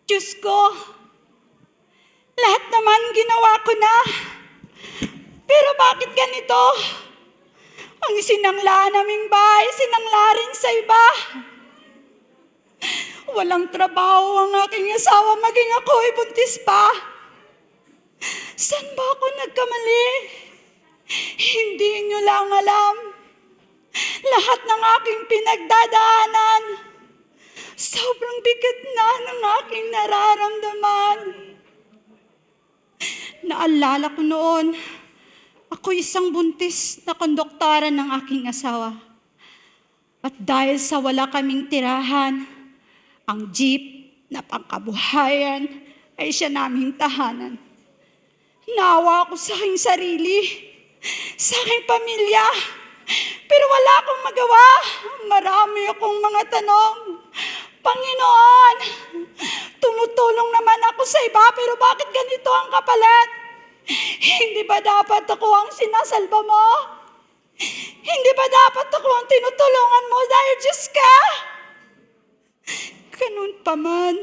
Diyos ko, lahat naman ginawa ko na. Pero bakit ganito? Ang sinangla naming bahay, sinangla rin sa iba. Walang trabaho ang aking asawa, maging ako ay buntis pa. Saan ba ako nagkamali? Hindi nyo lang alam. Lahat ng aking pinagdadaanan, sobrang bigat na ng aking nararamdaman. Naalala ko noon, ako isang buntis na konduktora ng aking asawa. At dahil sa wala kaming tirahan, ang jeep na pangkabuhayan ay siya naming tahanan. Naawa ako sa aking sarili, sa aking pamilya, pero wala akong magawa. Marami akong mga tanong. Panginoon, tumutulong naman ako sa iba, pero bakit ganito ang kapalit? Hindi ba dapat ako ang sinasalba mo? Hindi ba dapat ako ang tinutulungan mo dahil Diyos ka? Ganun pa man,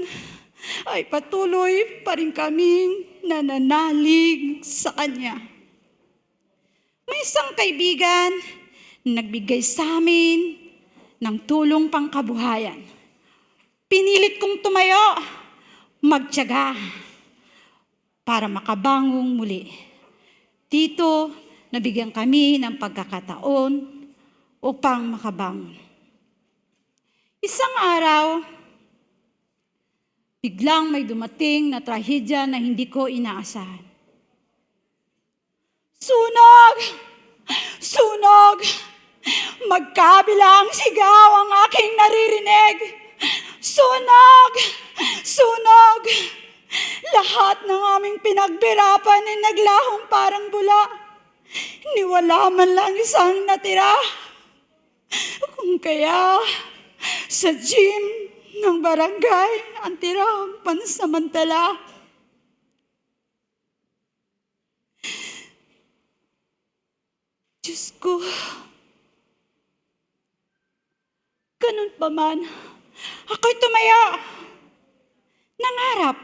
ay patuloy pa rin kaming nananalig sa Kanya. May isang kaibigan na nagbigay sa amin ng tulong pangkabuhayan. Pinilit kong tumayo, magtiyaga para makabangong muli. Dito, nabigyan kami ng pagkakataon upang makabangon. Isang araw, biglang may dumating na trahedya na hindi ko inaasahan. Sunog! Sunog! Magkabilang sigaw ang aking naririnig. Sunog! Sunog! Lahat ng aming pinagbirapan ay naglahong parang bula. Niwala man lang isang natira. Kung kaya, sa gym ng barangay ang tirang pansamantala. Diyos ko, ganun pa man, ako'y tumayo, nangarap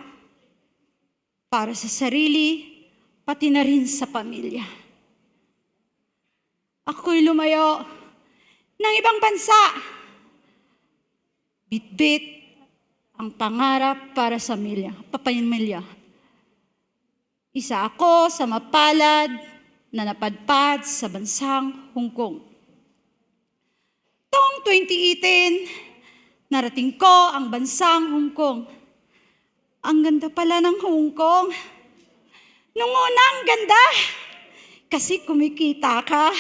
para sa sarili, pati na rin sa pamilya. Ako'y lumayo ng ibang bansa, bitbit ang pangarap para sa pamilya. Isa ako sa mapalad na napadpad sa bansang Hong Kong. Taong 2018, narating ko ang bansang Hong Kong. Ang ganda pala ng Hong Kong. Nung unang ganda, kasi kumikita ka.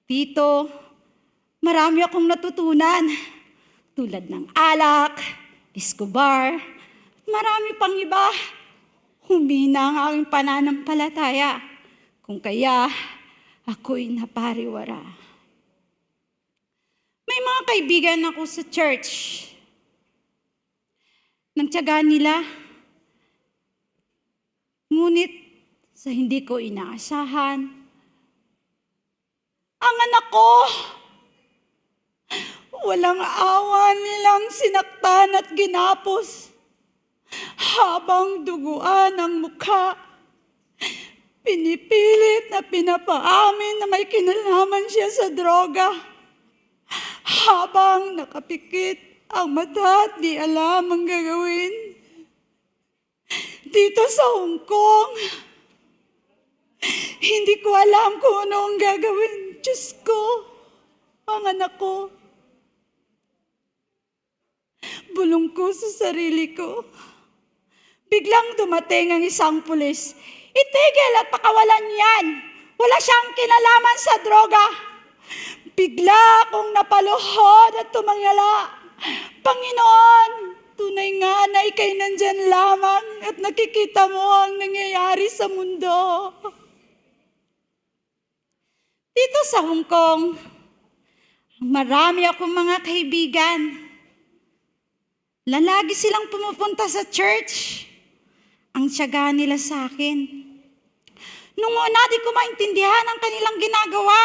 Dito, marami akong natutunan. Tulad ng alak, disco bar, marami pang iba. Humina ang aking pananampalataya. Kung kaya, ako'y napariwara. May mga kaibigan ako sa church. Nang tiyaga nila, ngunit sa hindi ko inaasahan, ang anak ko, walang awa nilang sinaktan at ginapos. Habang duguan ang mukha, pinipilit na pinapaamin na may kinalaman siya sa droga. Habang nakapikit ang mata at di alam ang gagawin. Dito sa Hong Kong, hindi ko alam kung ano ang gagawin. Diyos ko, ang anak ko. Bulong ko sa sarili ko. Biglang dumating ang isang pulis. Itigil at pakawalan yan. Wala siyang kinalaman sa droga. Bigla akong napaluhod at tumangala. Panginoon, tunay nga na ika'y nandyan lamang at nakikita mo ang nangyayari sa mundo. Dito sa Hong Kong, marami akong mga kaibigan. Lalagi silang pumupunta sa church. Ang tiyaga nila sa akin. Nung una, di ko maintindihan ang kanilang ginagawa.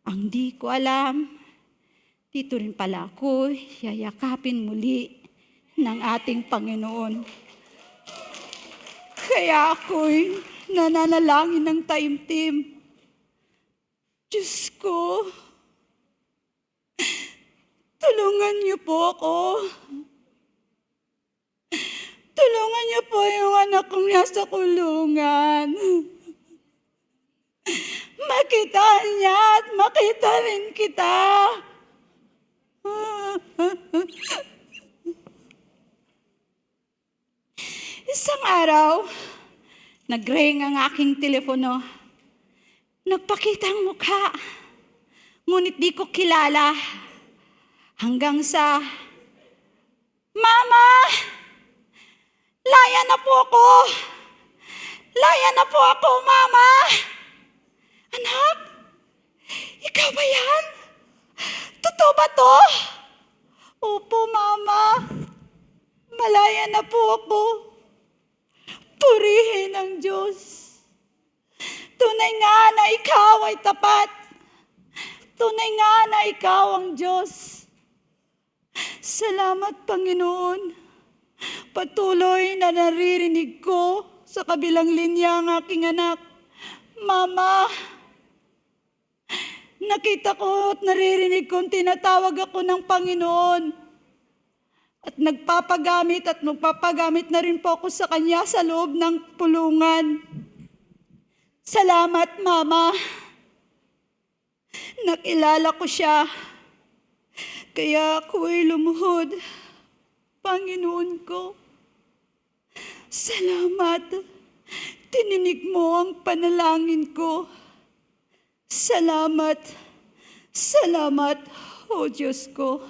Ang di ko alam, dito rin pala ako yayakapin muli ng ating Panginoon. Kaya ako'y nananalangin ng taimtim. Diyos ko, tulungan niyo po ako. Tulungan niyo po yung anak kong nasa kulungan. Makita niya at makita rin kita. Isang araw, nag-ring ang aking telepono. Nagpakita ang mukha, ngunit di ko kilala. Hanggang sa, Mama! Laya na po ako! Laya na po ako, Mama! Anak, ikaw ba yan? Totoo ba to? Opo, Mama. Malaya na po ako. Purihin ang Diyos. Tunay nga na ikaw ay tapat. Tunay nga na ikaw ang Diyos. Salamat, Panginoon. Patuloy na naririnig ko sa kabilang linya ang aking anak. Mama, nakita ko at naririnig kong tinatawag ako ng Panginoon. At nagpapagamit at magpapagamit na rin po ako sa Kanya sa loob ng pulungan. Salamat, Mama. Nakilala ko siya. Kaya ako'y lumuhod. Panginoon ko, salamat. Tininig mo ang panalangin ko. Salamat. Salamat, O Diyos ko.